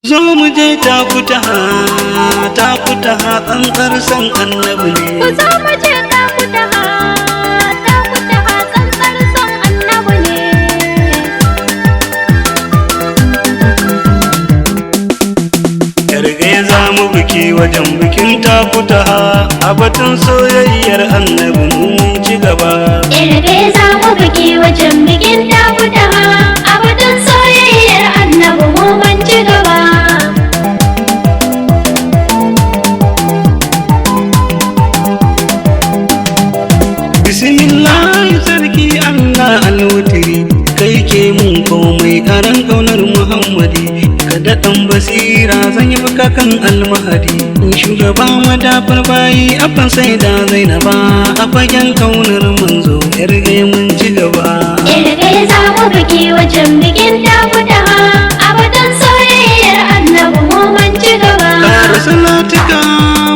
Zo mu je takutaha tsantsar san annabi ne. Ku zo mu je takutaha tsantsar san annabi ne. Yarge za mu biki wajen bikin takutaha a batun soyayyar annabi mun ci gaba. Yarge za mu biki wajen bikin takutaha a batun soyayyar annabi mun ci gaba. Bismillah sarki Allah alwatiri kai ke mun komai karan kaunar Muhammadi ka daɗan basira zan yi kan almahadi shugaba madafar bayi abban sai da zainaba a fagen kaunar manzo yarge mun ci gaba. Yarge za mu biki wajen bikin takutaha a batun soyayyar annabi mun ci gaba. Kara salatuka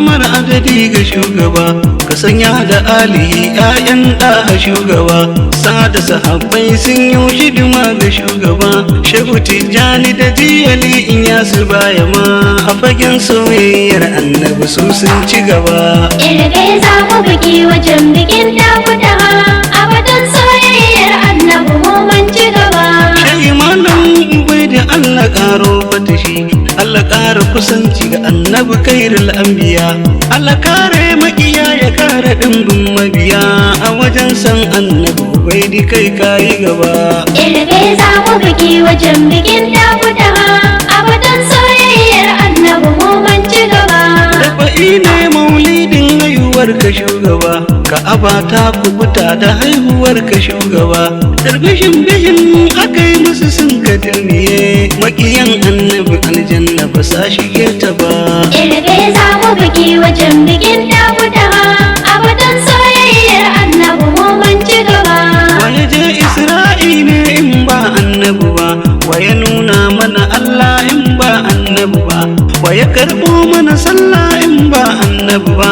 mara adadi ga shugaba ka sanya da alihi 'ya'yan ɗaha shugaba sada sahabbai sun yi hidima ga shugaba shehu tijjani da jiyali in yasu baya ma a fagen soyayyar annabi su sun ci gaba. Yarge za mu biki wajen bikin takutaha a batun soyayyar annabi mun ci gaba. Shai malam bai da Allah ƙaro fatashi Allah ƙara kusanci ga annabi kairul anbiya Allah kare makiya ya kare ɗimbin mabiya a wajen san annabi bai di kai kayi gaba. Yarge za mu biki wajen bikin takutaha a batun soyayyar annabi mun ci gaba. Dafa'i ne maulidin haihuwar ka shugaba ka abata kubuta da haihuwar ka shugaba darbishin bishin aka yi musu sun ka dirmiye makiyan annabi aljanna ba sa shige ta ba. Yarge za mu biki wajen bikin takutaha a batun soyayyar annabi mun ci gaba. Waye je Isra'i ne in ba annabi ba waye nuna mana Allah in ba annabi ba waye karɓo mana sallah in ba annabi ba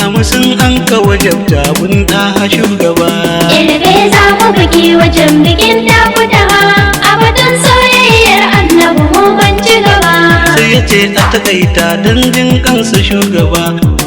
a musun an ka wajabta bun da shugaba. Yarge za mu biki wajen bikin takutaha a batun soyayyar annabi mun ci gaba. Sai ya ce a takaita don jin kansa shugaba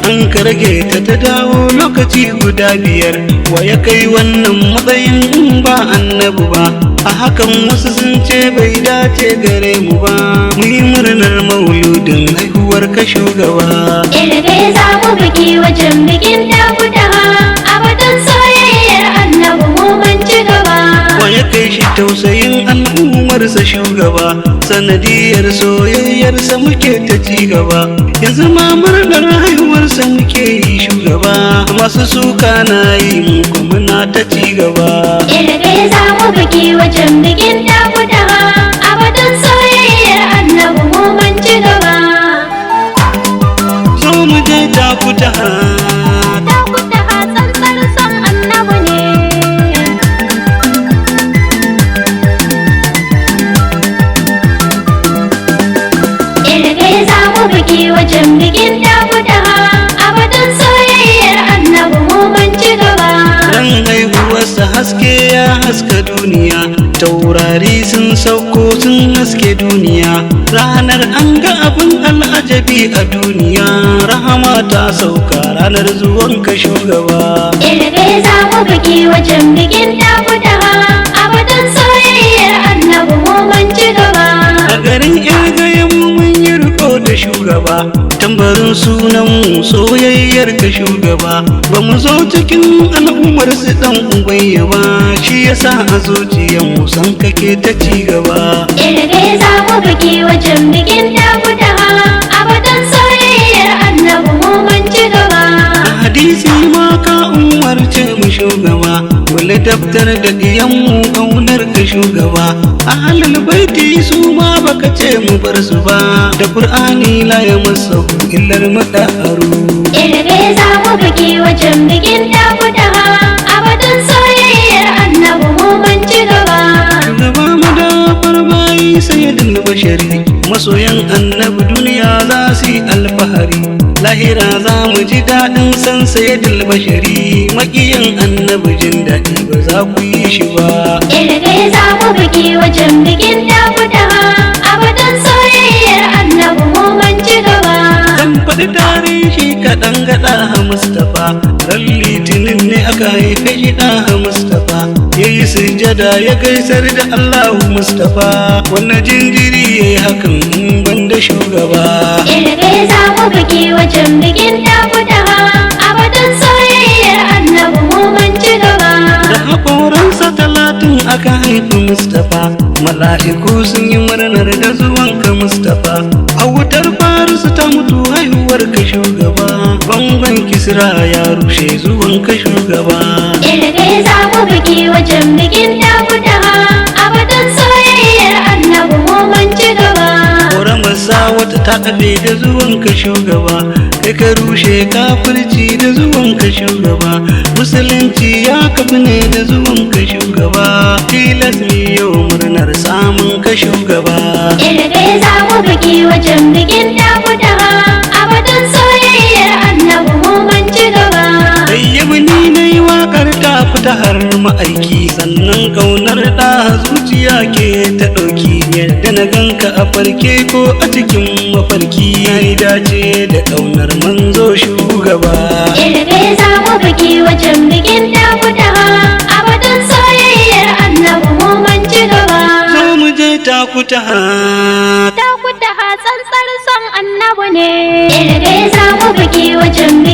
an ka rage ta dawo lokaci guda biyar waye kai wannan matsayin in ba annabi ba a hakan wasu sun ce bai dace gare mu ba mu yi murnar mauludin haihuwar ka shugaba. Yarge za mu biki wajen bikin takutaha a batun soyayyar annabi mun ci gaba. Waye kai shi tausayin al'ummarsa shugaba sanadiyar soyayyarsa muke ta ci gaba yanzu ma murnar haihuwarsa muke yi shugaba masu suka na yi muku muna ta ci gaba. Yarge za mu biki wajen bikin takutaha a batun soyayyar annabi mun ci gaba. Zo mu je takutaha Takutaha tsantsar san annabi ne. Yarge za mu biki wajen bikin takutaha a batun soyayyar annabi mun ci gaba. ran haihuwarsa haske ya haska duniya taurari sun sauko sun haske duniya ranar an ga abin al'ajabi a duniya rahama ta sauka ranar zuwan ka shugaba. Yarge za mu biki wajen bikin takutaha a batun soyayyar annabi mun ci gaba. A garin irgayen mun yi riko da shugaba tambarin sunan mu soyayyar ka shugaba ba mu zo cikin al'ummar su dan ubayya ba shi yasa a zuciyar mu san kake ta ci gaba. Yarge za mu biki wajen bikin takutaha a batun soyayyar annabi mun ci gaba. A hadisi ma ka umarce mu shugaba wale daftar da diyanmu kaunar ka shugaba ahlul baiti su ma baka ce mu bar su ba da qur'ani la ya masahu illar madaharu. Yarge za mu biki wajen bikin takutaha a batun soyayyar annabi mun ci gaba. Shugaba madafar bayi sayyidul bashari masoyan annabi duniya za su yi alfahari lahira za mu ji daɗin san sayyidul bashari makiyan annabi jin daɗi ba za ku yi shi ba. Yarge za mu biki wajen bikin takutaha a batun soyayyar annabi gaji ɗaha Mustapha, ya yi sujada ya gaisar da Allahu Mustapha, wannan jinjiri ya yi hakan banda shugaba. Ilbe za mu biki wajen bikin takutaha, abadan soyayyar annabi mu mun ci gaba. Da haƙoransa 30 aka haifi Mustapha, mala'iku sun yi murnar da zuwanka Mustapha. A wutar Farisu ta mutu haihuwarka shugaba, bangon Kisra ya rushe zuwanka shugaba. Ilbe za mu biki wajen bikin takutaha, abadan soyayyar annabi mu mun ci gaba. Masa wata ta ƙafe da zuwanka shugaba, kai ka rushe kafirci da zuwanka shugaba, musulunci ya kafi ne da zuwanka shugaba, tilas mi yau murnar samun ka shugaba. Ilbe za mu biki wajen bikin takutaha, abadan soyayyar annabi mu mun ci gaba. Ɗayyabi ni na yi waƙar ta fita har ma'aiki, sannan ƙaunar ɗa zuciya ke ta ɗauki, yadda na ganka a farke ko a cikin mafarki, ya yi dace da ƙaunar manzo shugaba. Ilbe za mu biki wajen bikin takutaha, abadan soyayyar annabi mu mun ci gaba. Zo mu je takutaha. Takutaha tsantsar son annabi ne. Ilbe za mu biki wajen bikin